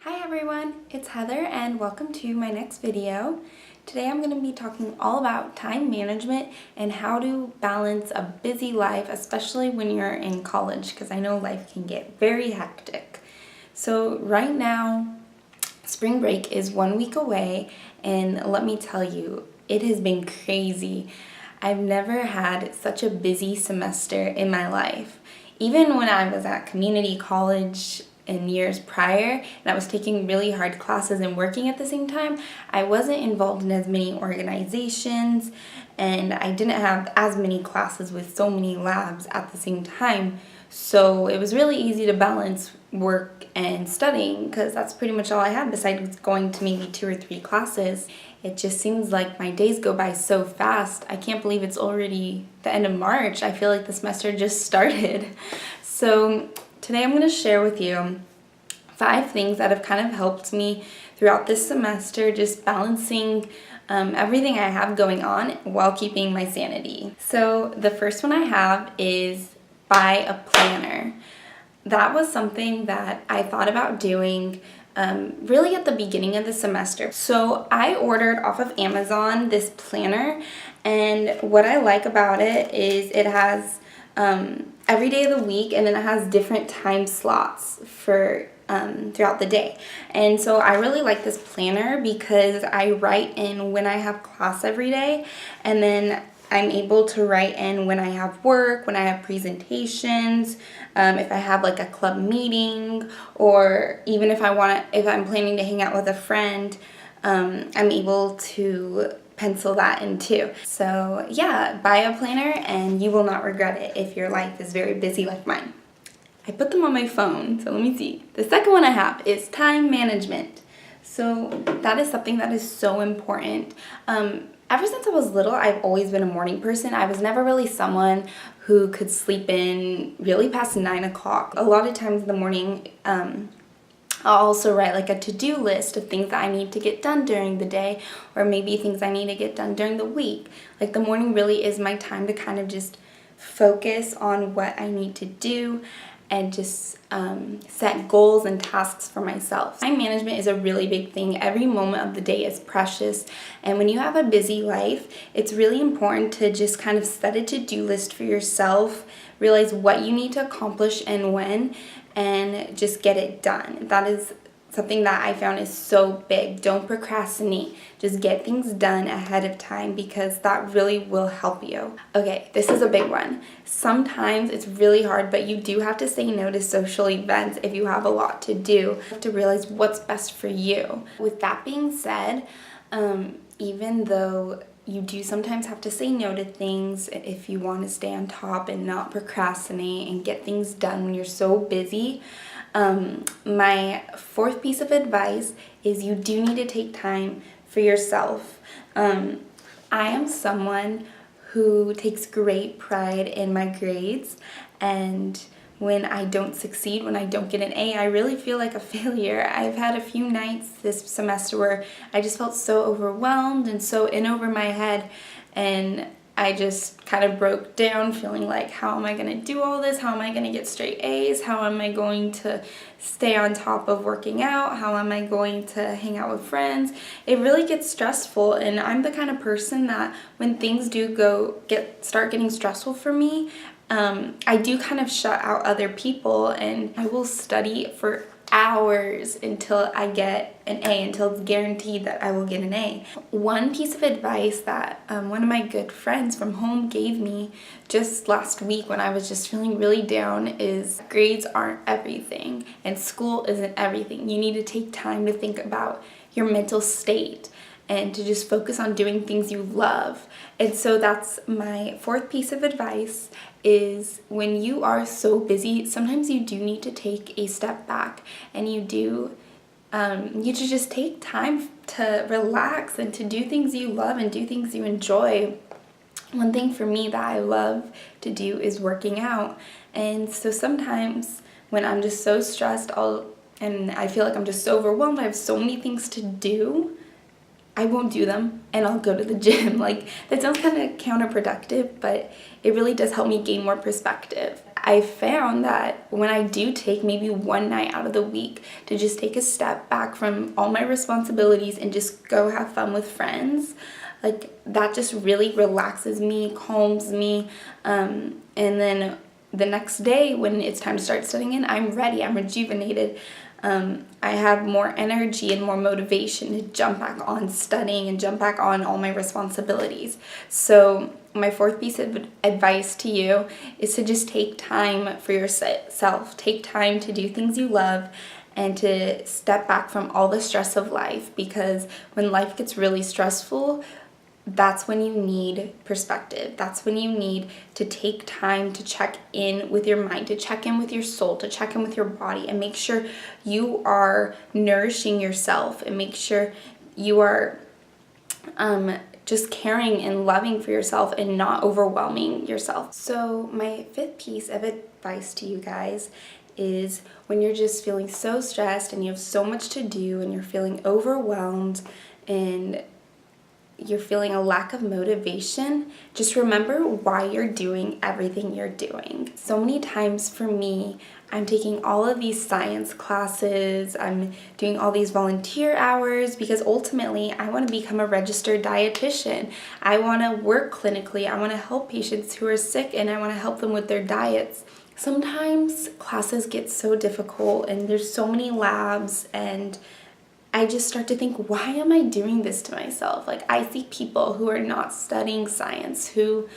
Hi everyone, it's Heather and welcome to my next video. Today I'm going to be talking all about time management and how to balance a busy life, especially when you're in college, because I know life can get very hectic. So right now, spring break is 1 week away, and let me tell you, it has been crazy. I've never had such a busy semester in my life. Even when I was at community college in years prior and I was taking really hard classes and working at the same time, I wasn't involved in as many organizations and I didn't have as many classes with so many labs at the same time. So it was really easy to balance work and studying because that's pretty much all I had besides going to maybe 2 or 3 classes. It just seems like my days go by so fast. I can't believe it's already the end of March. I feel like the semester just started. So today I'm going to share with you 5 things that have kind of helped me throughout this semester, just balancing everything I have going on while keeping my sanity. So the first one I have is buy a planner. That was something that I thought about doing really at the beginning of the semester. So I ordered off of Amazon this planner, and what I like about it is it has every day of the week, and then it has different time slots for throughout the day. And so I really like this planner because I write in when I have class every day, and then I'm able to write in when I have work, when I have presentations, if I have like a club meeting, or even if I'm planning to hang out with a friend, I'm able to pencil that in too. So yeah, buy a planner and you will not regret it if your life is very busy like mine. I put them on my phone, so let me see. The second one I have is time management. So that is something that is so important. Ever since I was little, I've always been a morning person. I was never really someone who could sleep in really past 9 o'clock. A lot of times in the morning, I'll also write like a to-do list of things that I need to get done during the day, or maybe things I need to get done during the week. Like the morning really is my time to kind of just focus on what I need to do and just set goals and tasks for myself. Time management is a really big thing. Every moment of the day is precious, and when you have a busy life, it's really important to just kind of set a to-do list for yourself, realize what you need to accomplish and when, and just get it done. That is something that I found is so big. Don't procrastinate. Just get things done ahead of time because that really will help you. Okay, this is a big one. Sometimes it's really hard, but you do have to say no to social events if you have a lot to do. You have to realize what's best for you. With that being said, even though you do sometimes have to say no to things if you want to stay on top and not procrastinate and get things done when you're so busy, my 4th piece of advice is you do need to take time for yourself. I am someone who takes great pride in my grades, and when I don't succeed, when I don't get an A, I really feel like a failure. I've had a few nights this semester where I just felt so overwhelmed and so in over my head, and I just kind of broke down feeling like, how am I going to do all this? How am I going to get straight A's? How am I going to stay on top of working out? How am I going to hang out with friends? It really gets stressful, and I'm the kind of person that when things do start getting stressful for me, I do kind of shut out other people, and I will study for hours until I get an A, until it's guaranteed that I will get an A. One piece of advice that one of my good friends from home gave me just last week when I was just feeling really down is grades aren't everything and school isn't everything. You need to take time to think about your mental state and to just focus on doing things you love. And so that's my 4th piece of advice, is when you are so busy, sometimes you do need to take a step back, and you should just take time to relax and to do things you love and do things you enjoy. One thing for me that I love to do is working out, and so sometimes when I'm just so stressed and I feel like I'm just so overwhelmed, I have so many things to do, I won't do them and I'll go to the gym. Like, that sounds kind of counterproductive, but it really does help me gain more perspective. I found that when I do take maybe one night out of the week to just take a step back from all my responsibilities and just go have fun with friends, like that just really relaxes me, calms me, and then the next day when it's time to start studying in, I'm ready, I'm rejuvenated. I have more energy and more motivation to jump back on studying and jump back on all my responsibilities. So my fourth piece of advice to you is to just take time for yourself. Take time to do things you love and to step back from all the stress of life, because when life gets really stressful, that's when you need perspective. That's when you need to take time to check in with your mind, to check in with your soul, to check in with your body, and make sure you are nourishing yourself and make sure you are just caring and loving for yourself and not overwhelming yourself. So my fifth piece of advice to you guys is when you're just feeling so stressed and you have so much to do and you're feeling overwhelmed and you're feeling a lack of motivation, just remember why you're doing everything you're doing. So many times for me, I'm taking all of these science classes, I'm doing all these volunteer hours because ultimately I want to become a registered dietitian. I want to work clinically, I want to help patients who are sick, and I want to help them with their diets. Sometimes classes get so difficult and there's so many labs, and I just start to think, why am I doing this to myself? Like, I see people who are not studying science, who,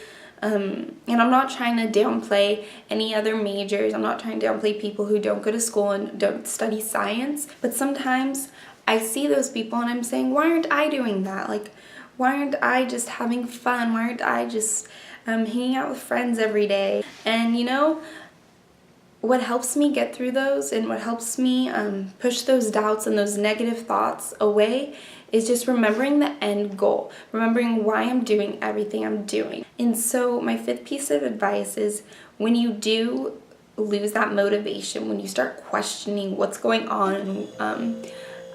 and I'm not trying to downplay any other majors. I'm not trying to downplay people who don't go to school and don't study science. But sometimes I see those people and I'm saying, why aren't I doing that? Like, why aren't I just having fun? Why aren't I just hanging out with friends every day? And you know, what helps me get through those and what helps me push those doubts and those negative thoughts away is just remembering the end goal, remembering why I'm doing everything I'm doing. And so my fifth piece of advice is when you do lose that motivation, when you start questioning what's going on,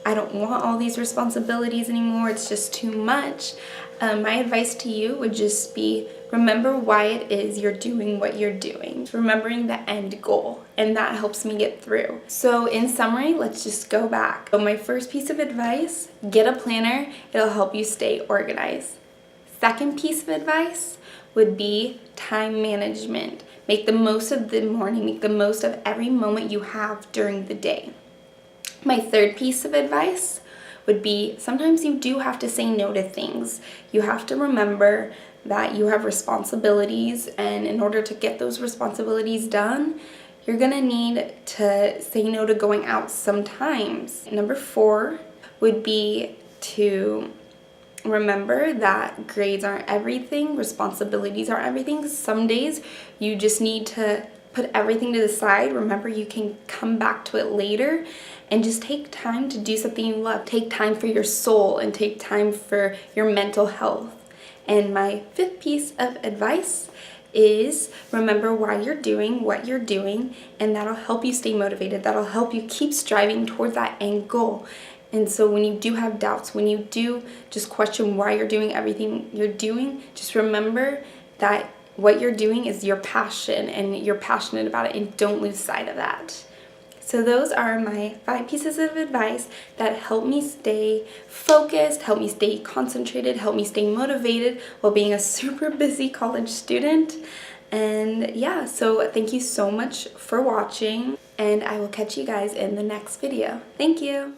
I don't want all these responsibilities anymore, it's just too much, my advice to you would just be remember why it is you're doing what you're doing, remembering the end goal, and that helps me get through. So in summary, let's just go back. So my first piece of advice, get a planner, it'll help you stay organized. Second piece of advice would be time management. Make the most of the morning, make the most of every moment you have during the day. My third piece of advice would be sometimes you do have to say no to things. You have to remember that you have responsibilities, and in order to get those responsibilities done, you're gonna need to say no to going out sometimes. Number 4 would be to remember that grades aren't everything, responsibilities aren't everything. Some days you just need to put everything to the side. Remember, you can come back to it later and just take time to do something you love. Take time for your soul and take time for your mental health. And my fifth piece of advice is remember why you're doing what you're doing, and that'll help you stay motivated. That'll help you keep striving towards that end goal. And so when you do have doubts, when you do just question why you're doing everything you're doing, just remember that what you're doing is your passion and you're passionate about it, and don't lose sight of that. So those are my 5 pieces of advice that help me stay focused, help me stay concentrated, help me stay motivated while being a super busy college student. And yeah, so thank you so much for watching, and I will catch you guys in the next video. Thank you.